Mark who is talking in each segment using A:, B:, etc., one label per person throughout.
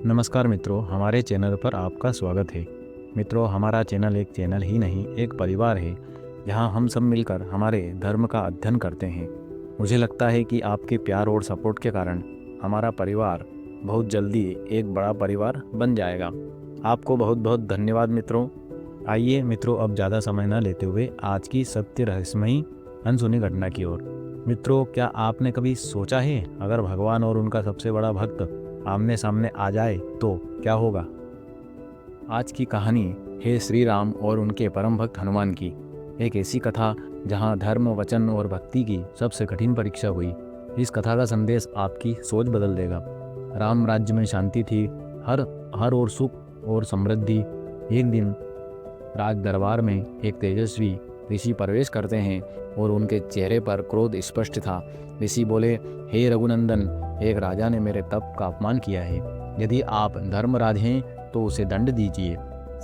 A: नमस्कार मित्रों, हमारे चैनल पर आपका स्वागत है। मित्रों, हमारा चैनल एक चैनल ही नहीं, एक परिवार है जहां हम सब मिलकर हमारे धर्म का अध्ययन करते हैं। मुझे लगता है कि आपके प्यार और सपोर्ट के कारण हमारा परिवार बहुत जल्दी एक बड़ा परिवार बन जाएगा। आपको बहुत बहुत धन्यवाद मित्रों। आइए मित्रों, अब ज़्यादा समय न लेते हुए आज की सत्य रहस्यमयी अनसुनी घटना की ओर। मित्रों, क्या आपने कभी सोचा है अगर भगवान और उनका सबसे बड़ा भक्त आमने सामने आ जाए तो क्या होगा? आज की कहानी है श्री राम और उनके परम भक्त हनुमान की। एक ऐसी कथा जहां धर्म, वचन और भक्ति की सबसे कठिन परीक्षा हुई। इस कथा का संदेश आपकी सोच बदल देगा। राम राज्य में शांति थी, हर और सुख और समृद्धि। एक दिन राज दरबार में एक तेजस्वी ऋषि प्रवेश करते हैं और उनके चेहरे पर क्रोध स्पष्ट था। ऋषि बोले, हे रघुनंदन, एक राजा ने मेरे तप का अपमान किया है। यदि आप धर्मराज हैं तो उसे दंड दीजिए।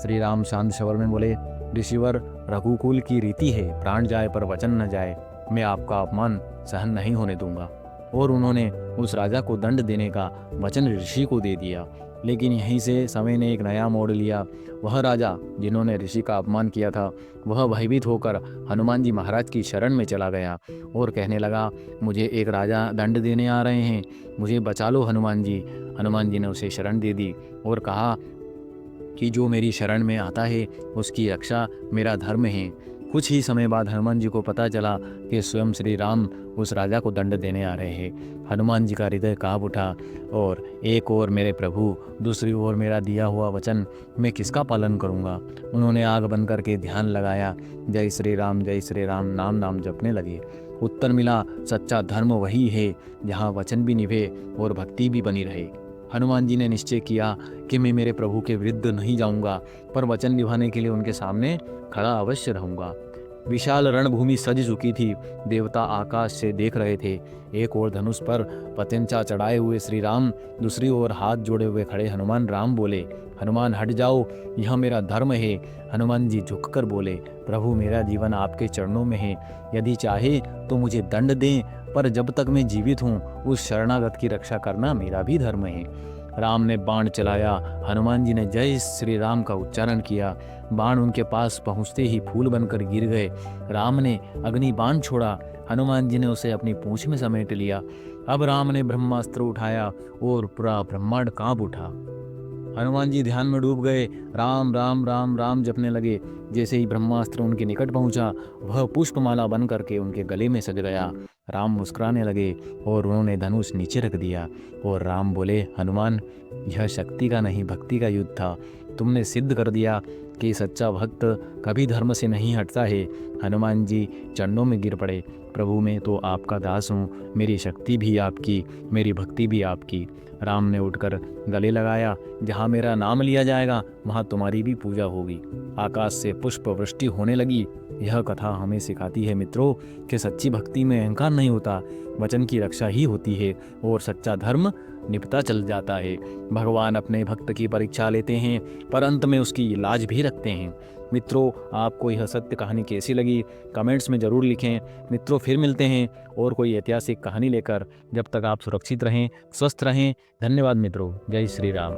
A: श्री राम शांत स्वर में बोले, ऋषिवर, रघुकुल की रीति है, प्राण जाए पर वचन न जाए। मैं आपका अपमान सहन नहीं होने दूंगा। और उन्होंने उस राजा को दंड देने का वचन ऋषि को दे दिया। लेकिन यहीं से समय ने एक नया मोड़ लिया। वह राजा जिन्होंने ऋषि का अपमान किया था, वह भयभीत होकर हनुमान जी महाराज की शरण में चला गया और कहने लगा, मुझे एक राजा दंड देने आ रहे हैं, मुझे बचा लो हनुमान जी। हनुमान जी ने उसे शरण दे दी और कहा कि जो मेरी शरण में आता है उसकी रक्षा मेरा धर्म है। कुछ ही समय बाद हनुमान जी को पता चला कि स्वयं श्री राम उस राजा को दंड देने आ रहे हैं। हनुमान जी का हृदय काँप उठा और एक ओर मेरे प्रभु, दूसरी ओर मेरा दिया हुआ वचन, मैं किसका पालन करूंगा? उन्होंने आग बंद करके ध्यान लगाया। जय श्री राम, जय श्री राम नाम नाम जपने लगे। उत्तर मिला, सच्चा धर्म वही है जहाँ वचन भी निभे और भक्ति भी बनी रहे। हनुमान जी ने निश्चय किया कि मैं मेरे प्रभु के विरुद्ध नहीं जाऊंगा, पर वचन निभाने के लिए उनके सामने खड़ा अवश्य रहूंगा। विशाल रणभूमि सज चुकी थी। देवता आकाश से देख रहे थे। एक ओर धनुष पर पतंचा चढ़ाए हुए श्री राम, दूसरी ओर हाथ जोड़े हुए खड़े हनुमान। राम बोले, हनुमान हट जाओ, यह मेरा धर्म है। हनुमान जी झुककर बोले, प्रभु, मेरा जीवन आपके चरणों में है। यदि चाहे तो मुझे दंड दें, पर जब तक मैं जीवित हूँ उस शरणागत की रक्षा करना मेरा भी धर्म है। राम ने बाण चलाया। हनुमान जी ने जय श्री राम का उच्चारण किया। बाण उनके पास पहुंचते ही फूल बनकर गिर गए। राम ने अग्नि बाण छोड़ा। हनुमान जी ने उसे अपनी पूंछ में समेट लिया। अब राम ने ब्रह्मास्त्र उठाया और पूरा ब्रह्मांड कांप उठा। हनुमान जी ध्यान में डूब गए। राम राम राम राम जपने लगे। जैसे ही ब्रह्मास्त्र उनके निकट पहुंचा, वह पुष्पमाला बन करके उनके गले में सज गया। राम मुस्कुराने लगे और उन्होंने धनुष नीचे रख दिया और राम बोले, हनुमान, यह शक्ति का नहीं भक्ति का युद्ध था। तुमने सिद्ध कर दिया कि सच्चा भक्त कभी धर्म से नहीं हटता है। हनुमान जी चरणों में गिर पड़े। प्रभु, मैं तो आपका दास हूँ, मेरी शक्ति भी आपकी, मेरी भक्ति भी आपकी। राम ने उठकर गले लगाया, जहाँ मेरा नाम लिया जाएगा वहाँ तुम्हारी भी पूजा होगी। आकाश से पुष्प वृष्टि होने लगी। यह कथा हमें सिखाती है मित्रों कि सच्ची भक्ति में अहंकार नहीं होता, वचन की रक्षा ही होती है और सच्चा धर्म निभता चल जाता है। भगवान अपने भक्त की परीक्षा लेते हैं, पर अंत में उसकी लाज भी रखते हैं। मित्रों, आपको यह सत्य कहानी कैसी लगी कमेंट्स में ज़रूर लिखें। मित्रों, फिर मिलते हैं और कोई ऐतिहासिक कहानी लेकर। जब तक आप सुरक्षित रहें, स्वस्थ रहें। धन्यवाद मित्रों। जय श्री राम।